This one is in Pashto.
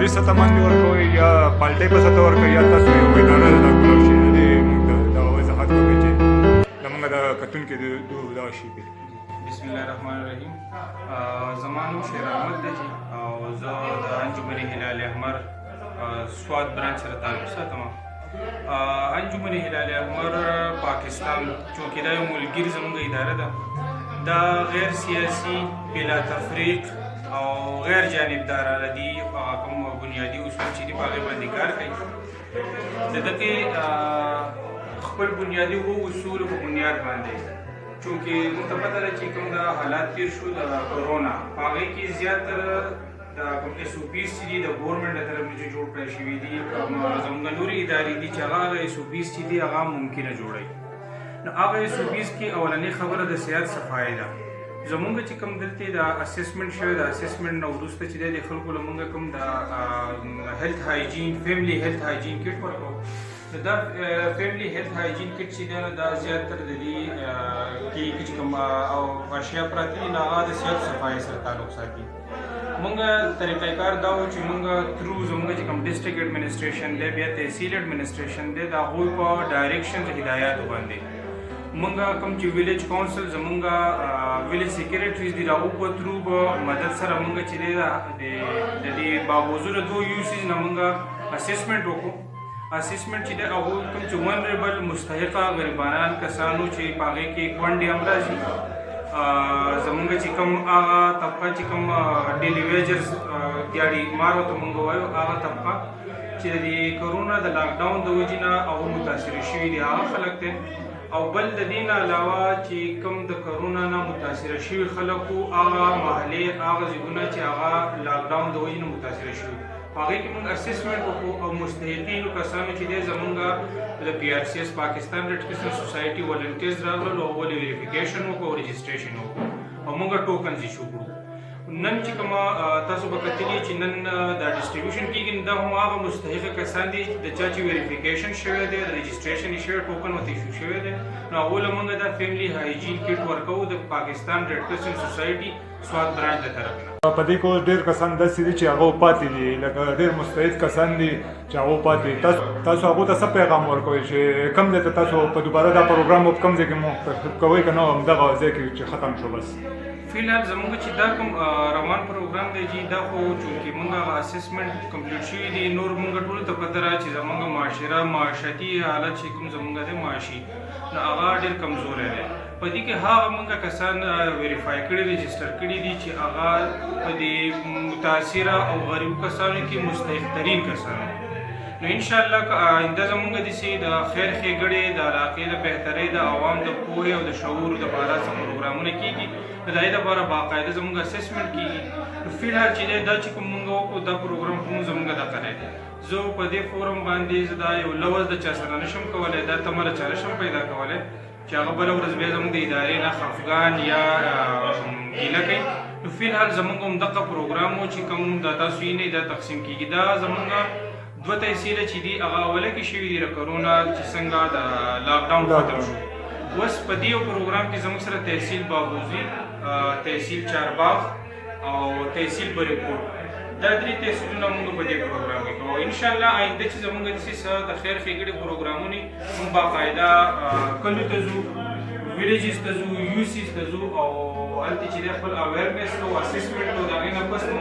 اداري سطح باندې ورکوئ یا پالټۍ په سطح ورکوئ یا تاسو یو اداره ده دا کولاو شي د دې موږ دغه وضاحت وکړئ چې زموږ د کتونکي د دغه شي بسم الله الرحمن الرحیم. زما نوم شیر احمد دی او زه د انجمن هلال احمر سوات برانچ سره تعلق ساتم. انجمن هلال احمر پاکستان چونکې دا یو ملګري زموږ اداره ده، دا غیر سیاسي بلا تفریق او غیر جانبدارانه دي. کوم بنیادي اصول چې دي په هغې باندې کار کوي. د دغې خپل بنیادي اصول په بنیاد باندې چونکې موږ ته پته ده چې کوم دا حالات تېر شو د کرونا په هغې کې زیاتره دا کوم ایس او پیز چې دي د ګورنمنټ له طرف نه جوړ کړی شوي دي، زموږ نورې ادارې دي چې هغه ایس او پیز چې دي هغه ممکنه جوړوي. نو هغه ایس او پیز کې اولنۍ خبره د صحت صفایي ده. زمونږ چې کوم دلته د اسسمنټ شوی د اسسمنټ نه وروسته چې د خلکو له مونږ کوم د هیلث هایجین فیملی هیلث هایجین کټ ورکوو. دا فیملی هیلث هایجین کټ چې دی دا زیاتره د دې کې چې کوم او اشیا پراته دي هغه د صحت صفایي سره تعلق ساتي. مونږ طریقه کار دا و چې مونږ تھرو زموږ چې کوم ډسټرکټ ایډمنسټریشن دی بیا تحصیل ایډمنسټریشن دی د هغوی په ډایرکشن هدایاتو باندې مونږ کوم چې ویلیج کونسل زمونږ ویلیج سیکریټریز دي د هغو په تھرو به مدد سره مونږ چې دی د دې باوجود د دوه یوسیز نه مونږ اسسمنټ وکړو. اسسمنټ چې دی هغو کوم چې ونریبل مستحقه غریبانان کسانو چې په هغې کې کونډې هم راځي، زمونږ چې کوم هغه طبقه چې کوم ډیلی ویجرز دیاړي مار ورته مونږ وایو هغه طبقه چې د کرونا د لاکډاون د وجې نه هغه متاثره شوي دي هغه خلک دی. او بل د دې نه علاوه چې کوم د کرونا نه متاثره شوي خلکو هغه محلې هغه ځایونه چې هغه لاکډاون د وجې نه متاثره شوي هغې کې موږ اسسمنټ وکړو او مستحقینو کسانو چې دی زمونږ د پی آر سی ایس پاکستان ریډ کرسنټ سوسایټي والنټیرز راغلل او هغوی ویریفیکیشن وکړو او رجسټریشن وکړو او موږ ټوکنز ایشو کړو. نن چې کومه تاسو به کتلي چې نن دا ډسټریبیوشن کېږي دا هم هغه مستحقه کسان دي د چا چې ویریفیکیشن شوی دی رجسټریشن یې شوی ټوکن ورته ایشو شوی دی. نو هغو له موږ دا فیملی هایجین کټ ورکوو د پاکستان ریډ کرسنټ سوسایټي سوات برانچ د طرف نه. په دې کې اوس ډېر کسان داسې دي چې هغه پاتې دي، لکه ډېر مستعد کسان دي چې هغه پاتې دي. تاسو هغو ته څه پیغام ورکوئ چې کوم ځای ته تاسو په دوباره دا پروګرام په کوم ځای کې مو کوئ که نه همدغه ځای کې چې ختم شو بس؟ فیلحال زموږ چې دا کوم روان پروګرام دی چې دا خو چونکې موږ هغه اسسمنټ کمپلیټ شوي دي نور موږ ټولو ته پته ده چې زموږ معاشره معاشرتي حالت چې کوم زموږ دی معاشي نو هغه ډېر کمزوری دی. په دې کې هغه موږ کسان ویریفای کړي رجسټر کړي دي چې هغه په دې متاثره او غریب کسانو کې مستحق ترین کسان. نو انشاءالله که آینده زموږ داسې د خیر ښېګړې د علاقې د بهترۍ د عوام د پوهې او د شعور دپاره څه پروګرامونه کېږي د هغې دپاره باقاعده زموږ اسسمنټ کېږي. نو فیلحال چې دی دا چې کوم موږ وکړو دا پروګرام خو زموږ دغه دی. زه په دې فورم باندې زه دا یو لوز د چا سره نشم کولی دا تمه له چا نشم پیدا کولی چې هغه بله ورځ بیا زموږ د ادارې نه خفګان یا ګیله کوي. نو فیلحال زموږ همدغه پروګرام و چې کوم دا تاسو یې نه دا تقسیم کېږي. دا زموږ دوه تحصیله چې دي هغه اوله کې شوي دي د کرونا چې څنګه د لاکډاون ختم شو. اوس په دې پروګرام کې زموږ سره تحصیل باغوزي، تحصیل چارباغ او تحصیل بریکوټ دا درې تحصیلونه موږ په دې پروګرام کې کوو. انشاءالله آینده چې زموږ داسې څه د خیر ښېګړې پروګرامونه موږ باقاعده کلیو ته ځو، ویلیجز ته ځو، یوسیز ته ځو او هلته چې دی خپل اویرنس او اسسمنټ او د هغې نه پس موږ